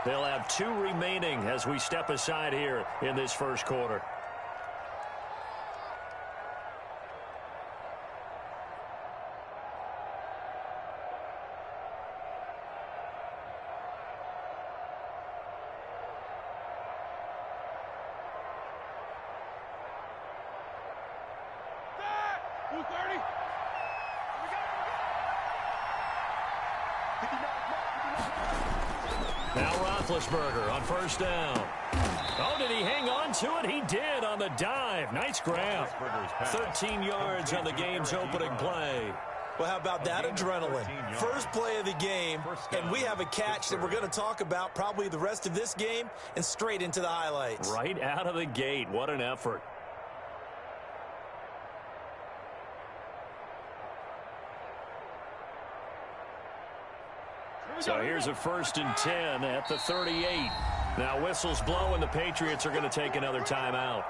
They'll have 2 remaining as we step aside here in this first quarter. Now Roethlisberger on first down. Oh, did he hang on to it? He did on the dive. Nice grab. 13 yards on the game's opening play. Well, how about that adrenaline? First play of the game, and we have a catch that we're going to talk about probably the rest of this game and straight into the highlights. Right out of the gate. What an effort. So here's a 1st and 10 at the 38. Now whistles blow, and the Patriots are going to take another timeout.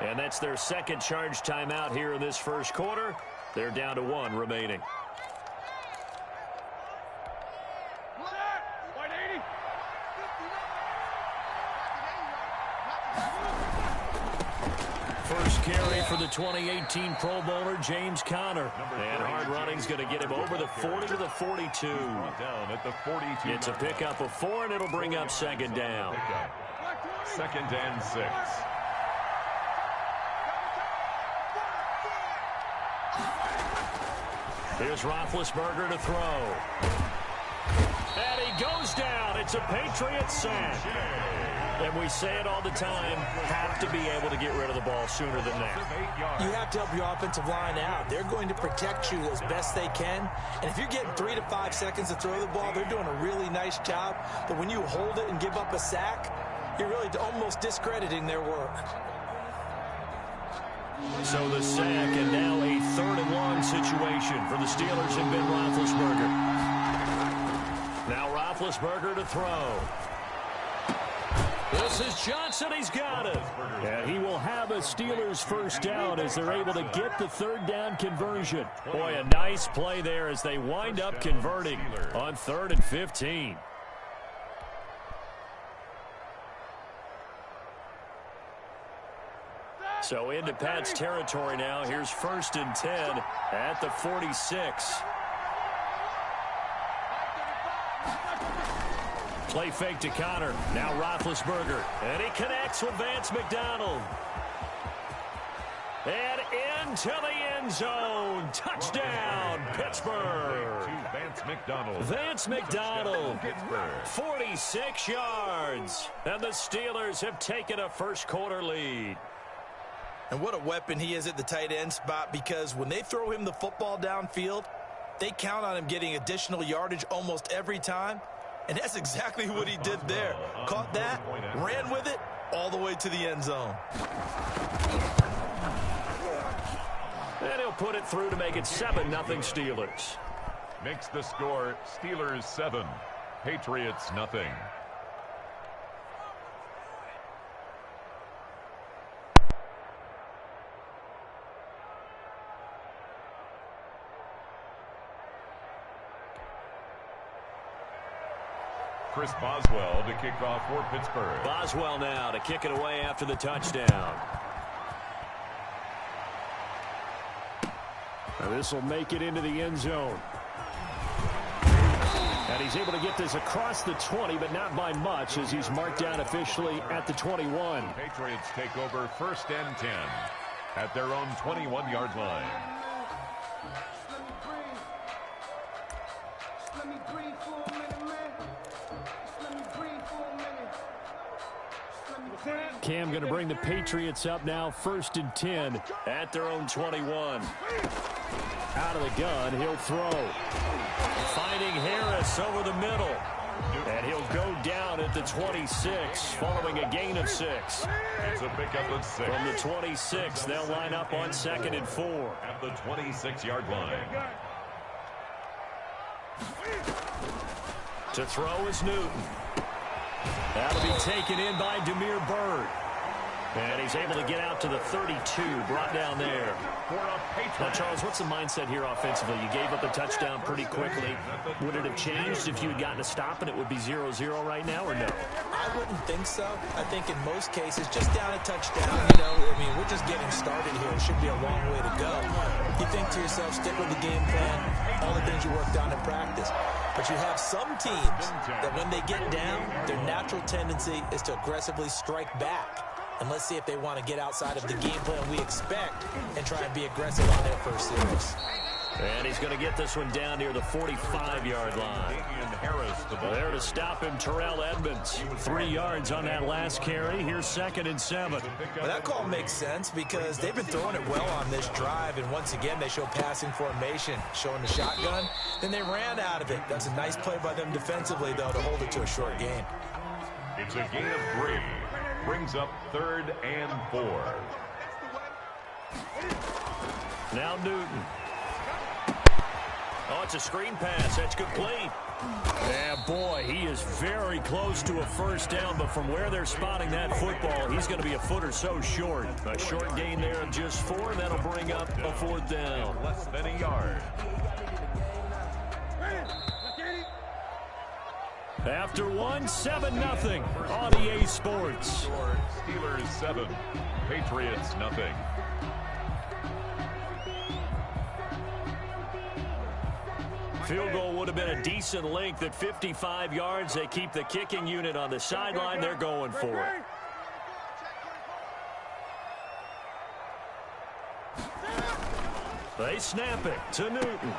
And that's their second charge timeout here in this first quarter. They're down to 1 remaining. First carry for the 2018 Pro Bowler, James Conner. And hard running's going to get him over the 40 to the 42. It's a pickup of 4, and it'll bring up 2nd down. 2nd and 6. Here's Roethlisberger to throw. And he goes down. It's a Patriots sack. And we say it all the time, have to be able to get rid of the ball sooner than that. You have to help your offensive line out. They're going to protect you as best they can. And if you're getting 3 to 5 seconds to throw the ball, they're doing a really nice job. But when you hold it and give up a sack, you're really almost discrediting their work. So the sack, and now a 3rd and long situation for the Steelers and Ben Roethlisberger. Now Roethlisberger to throw. This is Johnson. He's got it. And he will have a Steelers first down as they're able to get the 3rd down conversion. Boy, a nice play there as they wind up converting on 3rd and 15. So into Pat's territory now. Here's 1st and 10 at the 46. Play fake to Conner. Now Roethlisberger. And he connects with Vance McDonald. And into the end zone. Touchdown, Pittsburgh. Vance McDonald. 46 yards. And the Steelers have taken a first quarter lead. And what a weapon he is at the tight end spot, because when they throw him the football downfield, they count on him getting additional yardage almost every time. And that's exactly what he did there. Caught that, ran with it, all the way to the end zone. And he'll put it through to make it 7-0 Steelers. Makes the score Steelers 7, Patriots nothing. Chris Boswell to kick off for Pittsburgh. Boswell now to kick it away after the touchdown. Now this will make it into the end zone. And he's able to get this across the 20, but not by much, as he's marked down officially at the 21. Patriots take over 1st and 10 at their own 21-yard line. Cam going to bring the Patriots up now, 1st and 10 at their own 21. Out of the gun, he'll throw. Finding Harris over the middle. And he'll go down at the 26 following a gain of 6. It's a pickup of 6. From the 26, they'll line up on 2nd and 4. At the 26-yard line. To throw is Newton. That'll be taken in by Damiere Byrd. And he's able to get out to the 32, brought down there. Now, Charles, what's the mindset here offensively? You gave up a touchdown pretty quickly. Would it have changed if you had gotten a stop and it would be 0-0 right now, or no? I wouldn't think so. I think in most cases, just down a touchdown, we're just getting started here. It should be a long way to go. You think to yourself, stick with the game plan, all the things you worked on in practice. But you have some teams that when they get down, their natural tendency is to aggressively strike back. And let's see if they want to get outside of the game plan we expect and try and be aggressive on their first series. And he's going to get this one down near the 45-yard line. There to stop him, Terrell Edmonds. 3 yards on that last carry. Here's 2nd and 7. Well, that call makes sense because they've been throwing it well on this drive. And once again, they show passing formation, showing the shotgun. Then they ran out of it. That's a nice play by them defensively, though, to hold it to a short gain. It's a gain of 3. Brings up 3rd and 4. Now Newton. Oh, it's a screen pass. That's complete. Yeah, boy, he is very close to a first down, but from where they're spotting that football, he's going to be a foot or so short. A short gain there of just 4, and that'll bring up a 4th down. Less than a yard. After 7-0 on EA Sports. Steelers 7, Patriots nothing. Field goal would have been a decent length at 55 yards. They keep the kicking unit on the sideline. They're going for it. They snap it to Newton.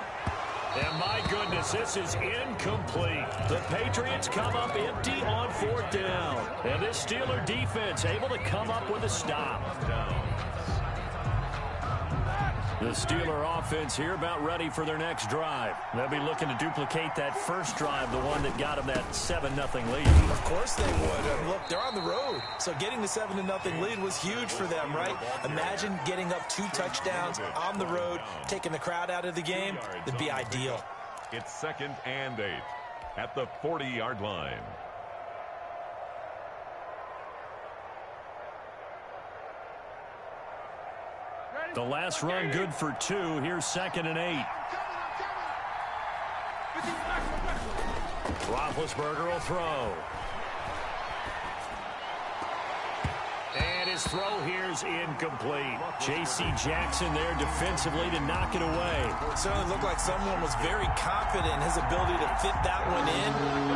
And my goodness, this is incomplete. The Patriots come up empty on 4th down. And this Steeler defense able to come up with a stop. The Steeler offense here about ready for their next drive. They'll be looking to duplicate that first drive, the one that got them that 7-0 lead. Of course they would. Look, they're on the road. So getting the 7-0 lead was huge for them, right? Imagine getting up 2 touchdowns on the road, taking the crowd out of the game. It'd be ideal. It's 2nd and 8 at the 40-yard line. The last run good for 2. Here's 2nd and 8. Roethlisberger will throw. And his throw here's incomplete. J.C. Jackson there defensively to knock it away. It certainly looked like someone was very confident in his ability to fit that one in.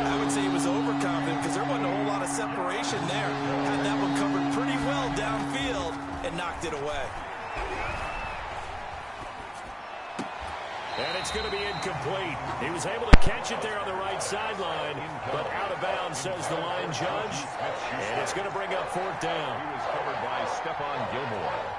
I would say he was overconfident because there wasn't a whole lot of separation there. Had that one covered pretty well downfield and knocked it away. And it's going to be incomplete. He was able to catch it there on the right sideline, but out of bounds, says the line judge. And it's going to bring up 4th down. He was covered by Stephon Gilmore.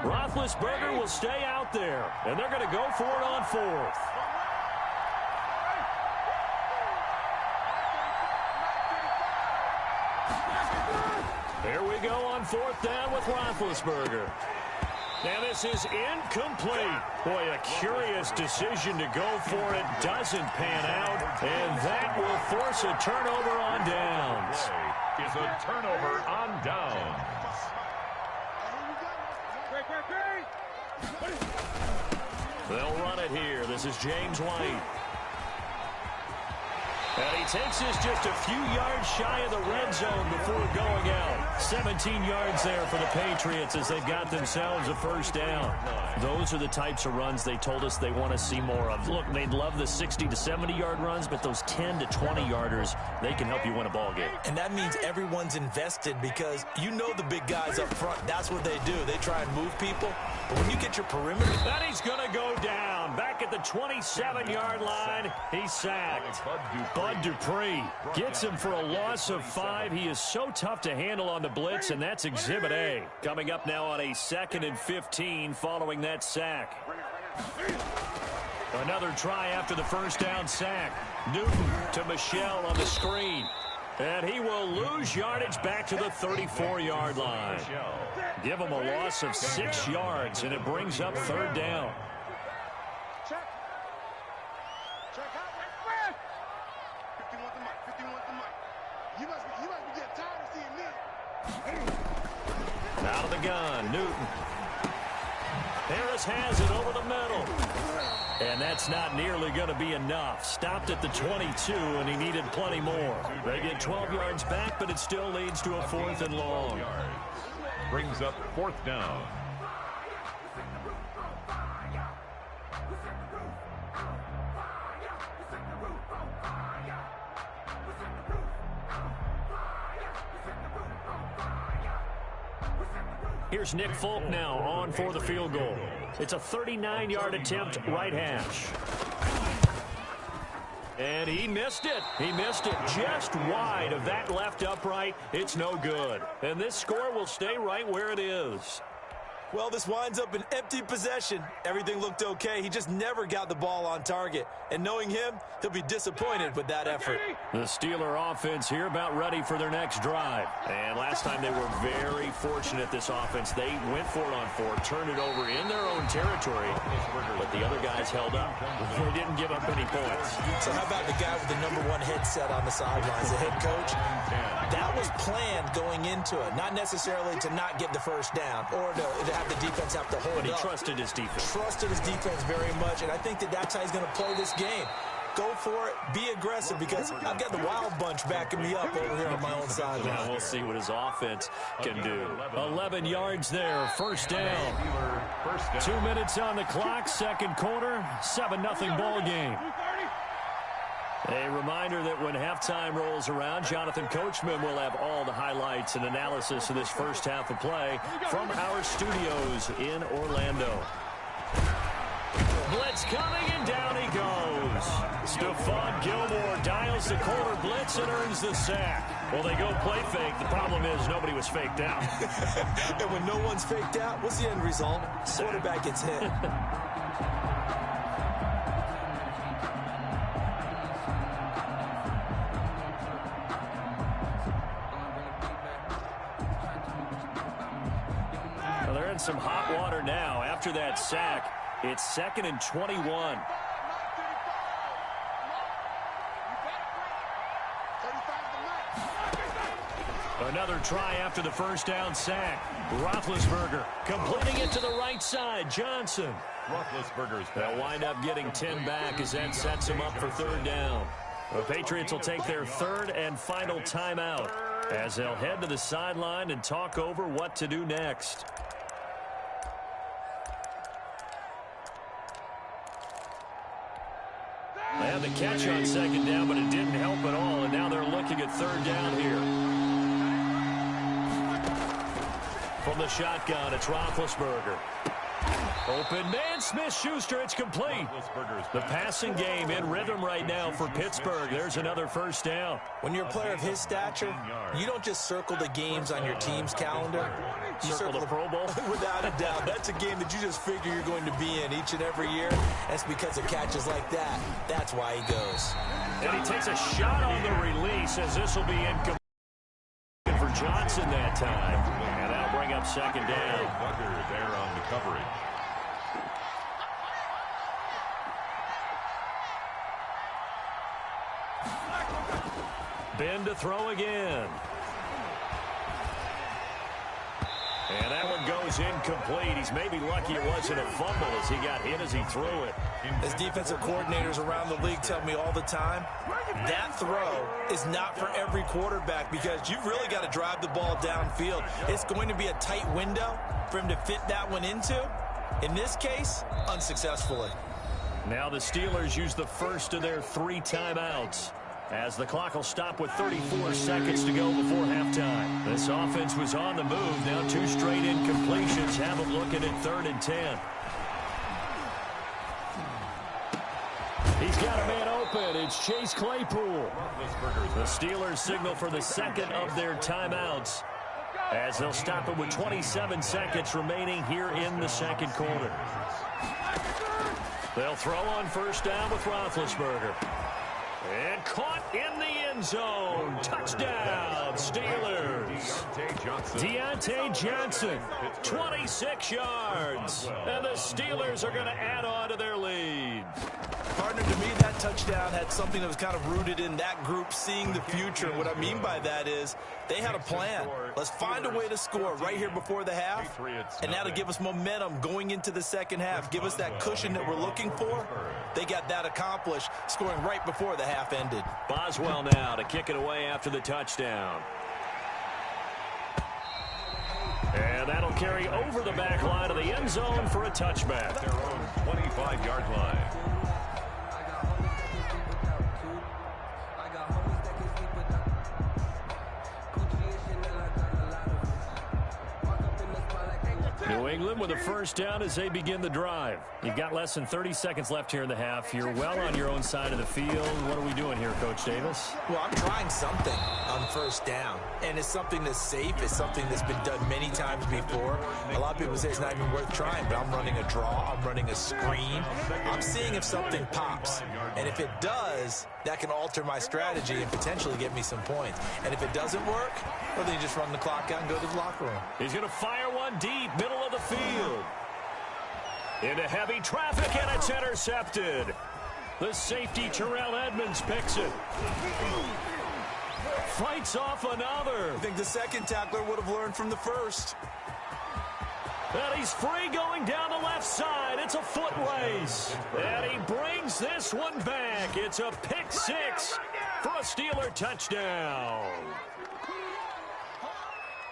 Roethlisberger will stay out there, and they're going to go for it on 4th. There we go on 4th down with Roethlisberger. Now this is incomplete. Boy, a curious decision to go for it. Doesn't pan out, and that will force a turnover on downs. Is a turnover on downs. They'll run it here. This is James White. And he takes this just a few yards shy of the red zone before going out. 17 yards there for the Patriots as they've got themselves a first down. Those are the types of runs they told us they want to see more of. Look, they'd love the 60 to 70-yard runs, but those 10 to 20-yarders, they can help you win a ball game. And that means everyone's invested because you know the big guys up front. That's what they do. They try and move people. But when you get your perimeter... And he's going to go down. Back at the 27-yard line, he's sacked. Bud Dupree gets him for a loss of 5. He is so tough to handle on the blitz, and that's Exhibit A. Coming up now on a 2nd and 15 following that sack. Another try after the first down sack. Newton to Michel on the screen. And he will lose yardage back to the 34-yard line. Give him a loss of 6 yards, and it brings up third down. Out of the gun, Newton. Harris has it over the middle. And that's not nearly going to be enough. Stopped at the 22, and he needed plenty more. They get 12 yards back, but it still leads to a 4th and long. Brings up 4th down. Here's Nick Folk now on for the field goal. It's a 39-yard attempt, right hash. And he missed it. He missed it just wide of that left upright. It's no good. And this score will stay right where it is. Well, this winds up an empty possession. Everything looked okay. He just never got the ball on target. And knowing him, he'll be disappointed with that effort. The Steeler offense here about ready for their next drive. And last time they were very fortunate, this offense. They went for it on 4, turned it over in their own territory, but the other guys held up. They didn't give up any points. So how about the guy with the #1 headset on the sidelines, the head coach? That was planned going into it, not necessarily to not get the first down or to have the defense have to hold up. But he trusted his defense. Trusted his defense very much, and I think that's how he's going to play this game. Go for it, be aggressive, because I've got the wild bunch backing me up over here on my own side. Now we'll see what his offense can do. 11 yards there, first down. 2 minutes on the clock, second quarter, 7-0 ball game. A reminder that when halftime rolls around, Jonathan Coachman will have all the highlights and analysis of this first half of play from our studios in Orlando. Blitz coming, and down he goes. Stephon Gilmore dials the corner blitz and earns the sack. Well, they go play fake. The problem is nobody was faked out. And when no one's faked out, what's the end result? Quarterback gets hit. Well, they're in some hot water now. After that sack, it's 2nd and 21. Another try after the first down sack. Roethlisberger completing it to the right side. Johnson. They'll wind up getting 10 back as that sets them up for third down. The Patriots will take their third and final timeout as they'll head to the sideline and talk over what to do next. They had the catch on second down, but it didn't help at all, and now they're looking at third down here. From the shotgun, it's Roethlisberger. Open man, Smith-Schuster, it's complete. The passing game in rhythm right now for Pittsburgh. There's another first down. When you're a player of his stature, you don't just circle the games on your team's calendar. You circle the Pro Bowl? Without a doubt. That's a game that you just figure you're going to be in each and every year. That's because of catches like that. That's why he goes. And he takes a shot on the release as this will be incomplete for Johnson that time. And that'll bring up second down. Bugger there on the coverage. Ben to throw again. And that one goes incomplete. He's maybe lucky it wasn't a fumble as he got hit as he threw it. As defensive coordinators around the league tell me all the time, that throw is not for every quarterback because you've really got to drive the ball downfield. It's going to be a tight window for him to fit that one into. In this case, unsuccessfully. Now the Steelers use the first of their 3 timeouts, as the clock will stop with 34 seconds to go before halftime. This offense was on the move. Now 2 straight incompletions have them looking at 3rd and 10. He's got a man open. It's Chase Claypool. The Steelers signal for the second of their timeouts, as they'll stop it with 27 seconds remaining here in the second quarter. They'll throw on first down with Roethlisberger. And caught in the end zone. Touchdown, Steelers. Deontay Johnson, 26 yards. And the Steelers are going to add on to their lead. Partner, to me, that touchdown had something that was kind of rooted in that group seeing the future. What I mean by that is they had a plan. Let's find a way to score right here before the half, and that'll give us momentum going into the second half, give us that cushion that we're looking for. They got that accomplished, scoring right before the half ended. Boswell now to kick it away after the touchdown. And that'll carry over the back line of the end zone for a touchback. Their own 25-yard line. New England with a first down as they begin the drive. You've got less than 30 seconds left here in the half. You're well on your own side of the field. What are we doing here, Coach Davis? Well, I'm trying something on first down, and it's something that's safe. It's something that's been done many times before. A lot of people say it's not even worth trying, but I'm running a draw. I'm running a screen. I'm seeing if something pops, and if it does, that can alter my strategy and potentially get me some points. And if it doesn't work, well, then you just run the clock out and go to the locker room. He's going to fire one deep, middle of the field. Into heavy traffic, and it's intercepted. The safety, Terrell Edmonds, picks it. Fights off another. I think the second tackler would have learned from the first. And he's free going down the left side. It's a foot race. And he brings this one back. It's a pick six for a Steeler touchdown.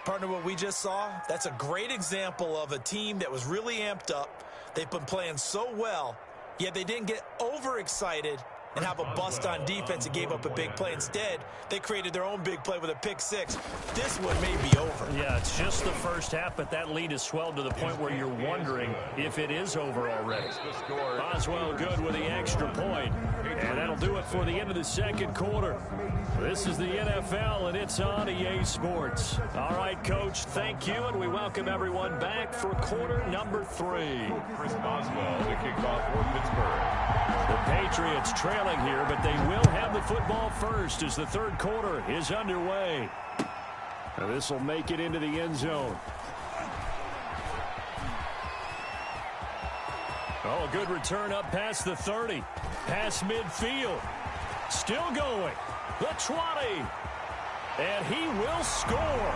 Partner, what we just saw, that's a great example of a team that was really amped up. They've been playing so well, yet they didn't get overexcited and have a bust on defense and gave up a big play. Instead, they created their own big play with a pick six. This one may be over. Yeah, it's just the first half, but that lead has swelled to the point where you're wondering if it is over already. Boswell good with the extra point, and that'll do it for the end of the second quarter. This is the NFL, and it's on EA Sports. All right, Coach, thank you, and we welcome everyone back for quarter number 3. Chris Boswell to kick off for Pittsburgh. The Patriots trailing here, but they will have the football first as the third quarter is underway. Now this will make it into the end zone. Oh, good return up past the 30. Past midfield. Still going. The 20. And he will score.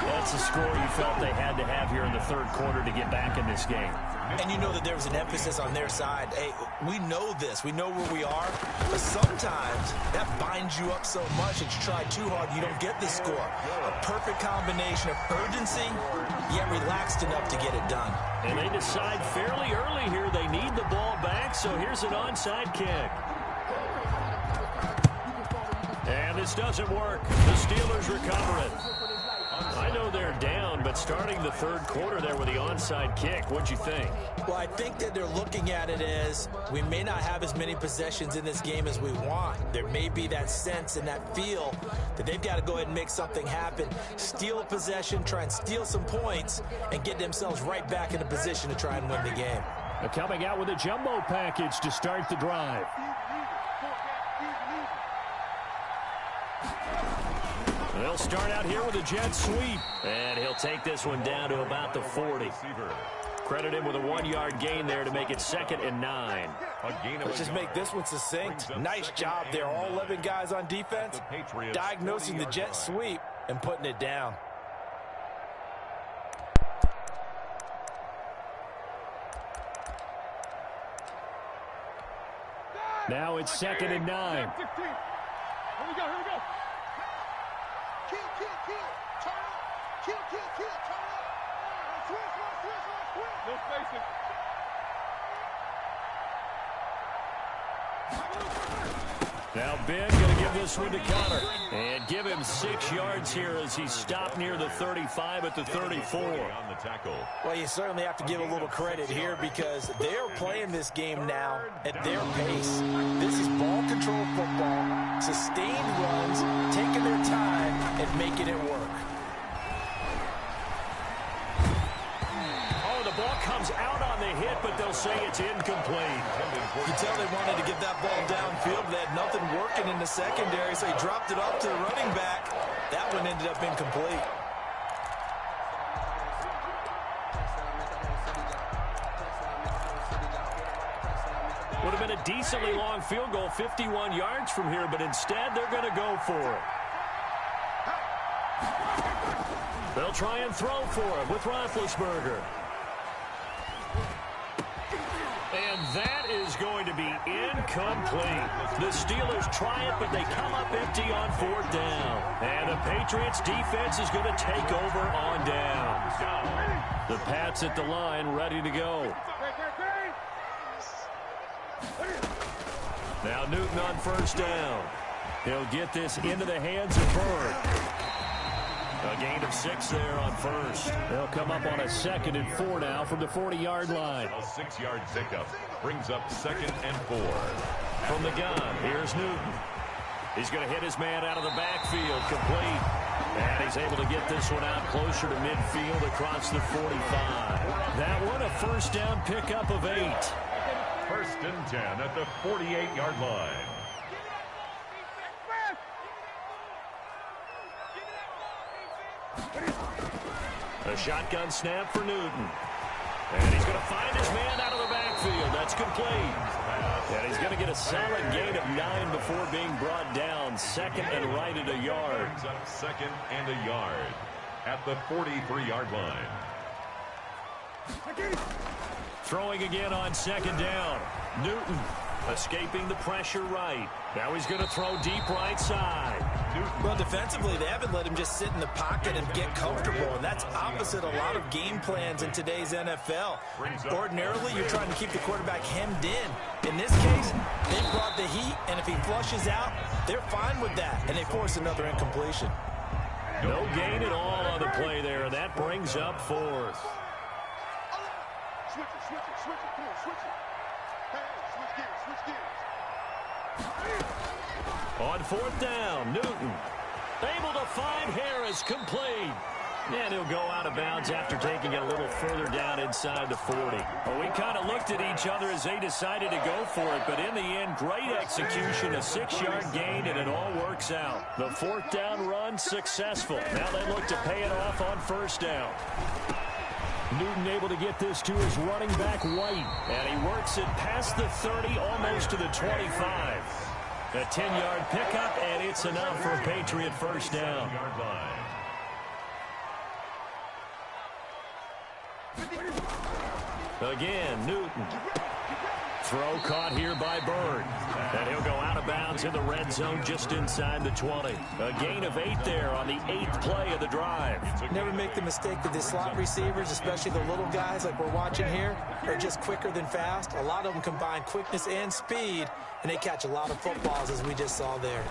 That's a score you felt they had to have here in the third quarter to get back in this game. And you know that there was an emphasis on their side. Hey, we know this. We know where we are. But sometimes that binds you up so much that you try too hard, you don't get the score. A perfect combination of urgency, yet relaxed enough to get it done. And they decide fairly early here they need the ball back, so here's an onside kick. And this doesn't work. The Steelers recover it. I know they're down, but starting the third quarter there with the onside kick, what'd you think? Well, I think that they're looking at it as we may not have as many possessions in this game as we want. There may be that sense and that feel that they've got to go ahead and make something happen, steal a possession, try and steal some points, and get themselves right back in a position to try and win the game. They're coming out with a jumbo package to start the drive. They'll start out here with a jet sweep. And he'll take this one down to about the 40. Credit him with a 1-yard gain there to make it 2nd and 9. Let's just make this one succinct. Nice job there. All 11 guys on defense diagnosing the jet sweep and putting it down. Now it's 2nd and 9. Here we go. Kill, turn up. Kill, turn up. Switch. No spacing. Now Ben going to give this one to Connor. And give him 6 yards here as he stopped near the 35 at the 34. On the tackle. Well, you certainly have to give a little credit here because they're playing this game now at their pace. This is ball control football, sustained runs, taking their time and making it work. Oh, the ball comes out on the hit, but they'll say it's incomplete. You can tell they wanted to get that ball downfield. They had nothing working in the secondary, so he dropped it off to the running back. That one ended up incomplete. Would have been a decently long field goal, 51 yards from here, but instead they're going to go for it. They'll try and throw for it with Roethlisberger. And that is going to be incomplete. The Steelers try it, but they come up empty on 4th down. And the Patriots defense is going to take over on down. The Pats at the line, ready to go. Now Newton on 1st down. He'll get this into the hands of Bird. A gain of 6 there on 1st. They'll come up on a 2nd and 4 now from the 40-yard line. A 6-yard pickup brings up 2nd and 4. From the gun, here's Newton. He's going to hit his man out of the backfield, complete. And he's able to get this one out closer to midfield across the 45. That one a 1st down pickup of 8. 1st and 10 at the 48-yard line. A shotgun snap for Newton. And he's going to find his man out of the backfield. That's complete. And he's going to get a solid gain of 9 before being brought down. 2nd and right at a yard. Brings up 2nd and a yard at the 43-yard line. Throwing again on 2nd down. Newton escaping the pressure right. Now he's going to throw deep right side. Well, defensively, they haven't let him just sit in the pocket and get comfortable, and that's opposite a lot of game plans in today's NFL. Ordinarily, you're trying to keep the quarterback hemmed in. In this case, they brought the heat, and if he flushes out, they're fine with that, and they force another incompletion. No gain at all on the play there, and that brings up 4th. Switch it, come on, switch it. Hey, switch gears. On 4th down, Newton able to find Harris, complete. And he'll go out of bounds after taking it a little further down inside the 40. Well, we kind of looked at each other as they decided to go for it, but in the end, great execution, a 6-yard gain, and it all works out. The 4th down run successful. Now they look to pay it off on 1st down. Newton able to get this to his running back White, and he works it past the 30, almost to the 25. A 10-yard pickup, and it's enough for a Patriot 1st down. Again, Newton. Throw caught here by Bird. And he'll go out of bounds in the red zone just inside the 20. A gain of 8 there on the 8th play of the drive. Never make the mistake that the slot receivers, especially the little guys like we're watching here, are just quicker than fast. A lot of them combine quickness and speed, and they catch a lot of footballs, as we just saw there.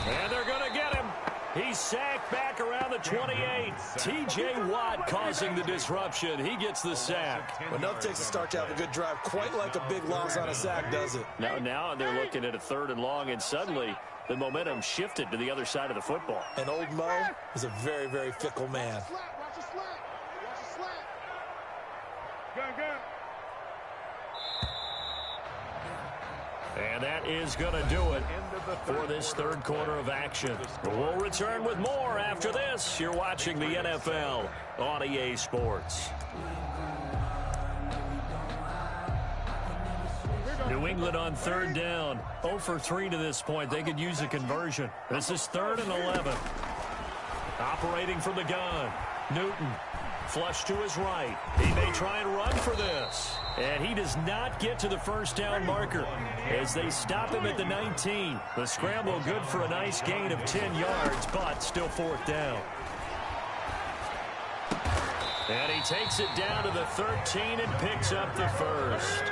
And they're going to get him. He's sacked back around the 28. T.J. Watt causing the disruption. He gets the sack. Well, enough takes to start to have a good drive, quite like a big loss on a sack, does it? Now they're looking at a 3rd and long, and suddenly the momentum shifted to the other side of the football. And old Mo is a very, very fickle man. Watch the slap. Watch the slap. Gun. And that is going to do it for this 3rd quarter of action. We'll return with more after this. You're watching the NFL on EA Sports. New England on 3rd down. 0 for 3 to this point. They could use a conversion. This is 3rd and 11. Operating from the gun. Newton. Flush to his right. He may try and run for this. And he does not get to the 1st down marker as they stop him at the 19. The scramble good for a nice gain of 10 yards, but still 4th down. And he takes it down to the 13 and picks up the 1st.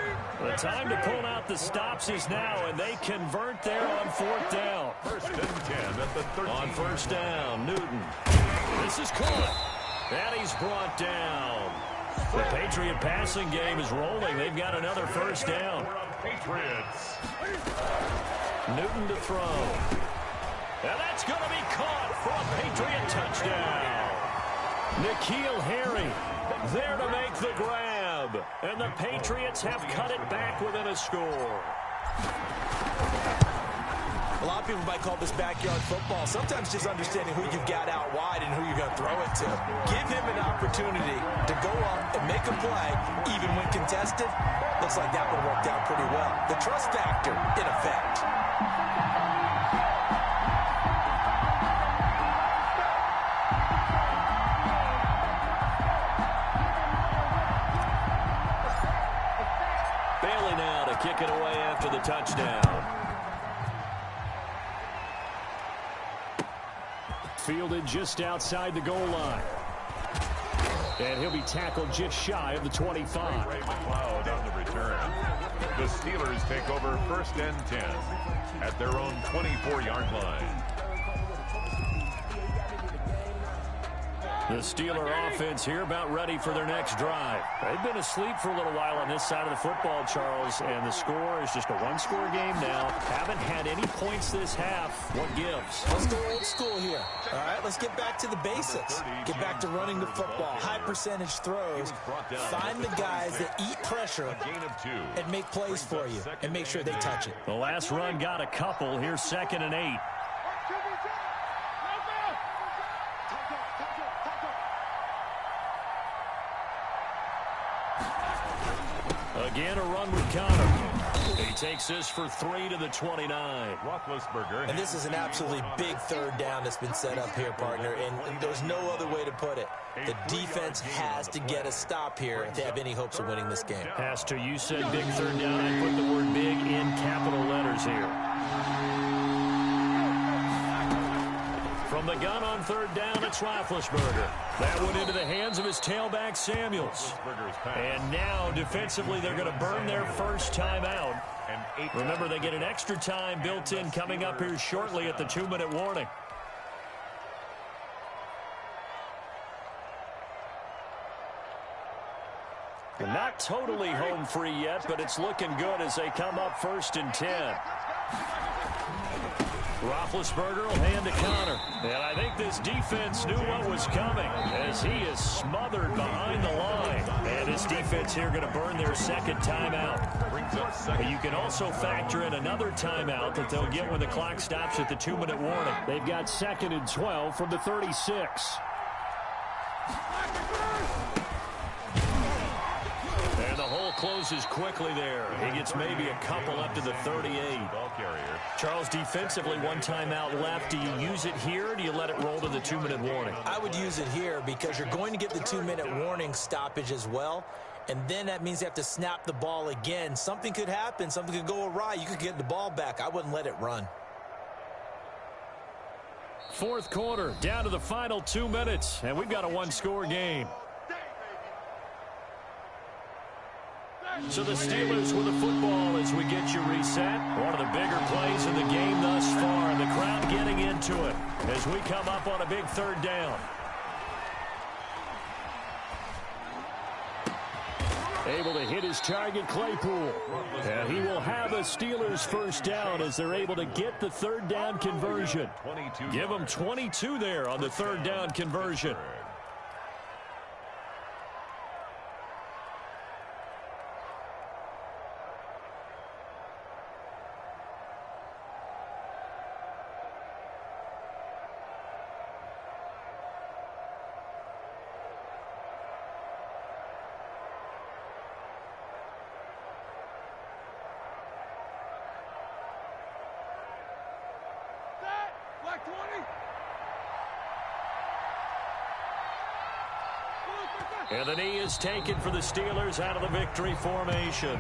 The time to pull out the stops is now, and they convert there on 4th down. 1st and 10 at the 13. On 1st down, Newton. This is caught. And he's brought down. The Patriot passing game is rolling. They've got another 1st down. Patriots. Newton to throw. And that's going to be caught for a Patriot touchdown. N'Keal Harry there to make the grab. Webb. And the Patriots have cut it back within a score. A lot of people might call this backyard football. Sometimes just understanding who you've got out wide and who you're going to throw it to. Give him an opportunity to go up and make a play, even when contested. Looks like that one worked out pretty well. The trust factor in effect. Bailey now to kick it away after the touchdown. Fielded just outside the goal line. And he'll be tackled just shy of the 25. Ray McLeod on the return. The Steelers take over 1st and 10 at their own 24-yard line. The Steeler offense here about ready for their next drive. They've been asleep for a little while on this side of the football, Charles, and the score is just a one-score game now. Haven't had any points this half. What gives? Let's go old school here. All right, let's get back to the basics. Get back to running the football. High percentage throws. Find the guys that eat pressure and make plays for you and make sure they touch it. The last run got a couple. Here's 2nd and 8. Again, a run with Connor. He takes this for 3 to the 29. Roethlisberger. And this is an absolutely big 3rd down that's been set up here, partner, and there's no other way to put it. The defense has to get a stop here if they have any hopes of winning this game. Has to. You said big 3rd down. I put the word big in capital letters here. From the gun on 3rd down, it's Roethlisberger. That went into the hands of his tailback, Samuels. And now, defensively, they're going to burn their first time out. Remember, they get an extra time built in coming up here shortly at the 2-minute warning. They're not totally home free yet, but it's looking good as they come up 1st and 10. Roethlisberger will hand to Connor. And I think this defense knew what was coming as he is smothered behind the line. And this defense here going to burn their 2nd timeout. But you can also factor in another timeout that they'll get when the clock stops at the 2-minute warning. They've got 2nd and 12 from the 36. And the hole closes quickly there. He gets maybe a couple up to the 38. Charles, defensively, 1 timeout left. Do you use it here, or do you let it roll to the 2-minute warning? I would use it here because you're going to get the 2-minute warning stoppage as well. And then that means they have to snap the ball again. Something could happen. Something could go awry. You could get the ball back. I wouldn't let it run. 4th quarter, down to the final 2 minutes, and we've got a 1-score game. So the Steelers with the football as we get you reset. One of the bigger plays in the game thus far. The crowd getting into it as we come up on a big 3rd down. Able to hit his target, Claypool. And he will have a Steelers 1st down as they're able to get the 3rd down conversion. Give them 22 there on the 3rd down conversion. And the knee is taken for the Steelers out of the victory formation.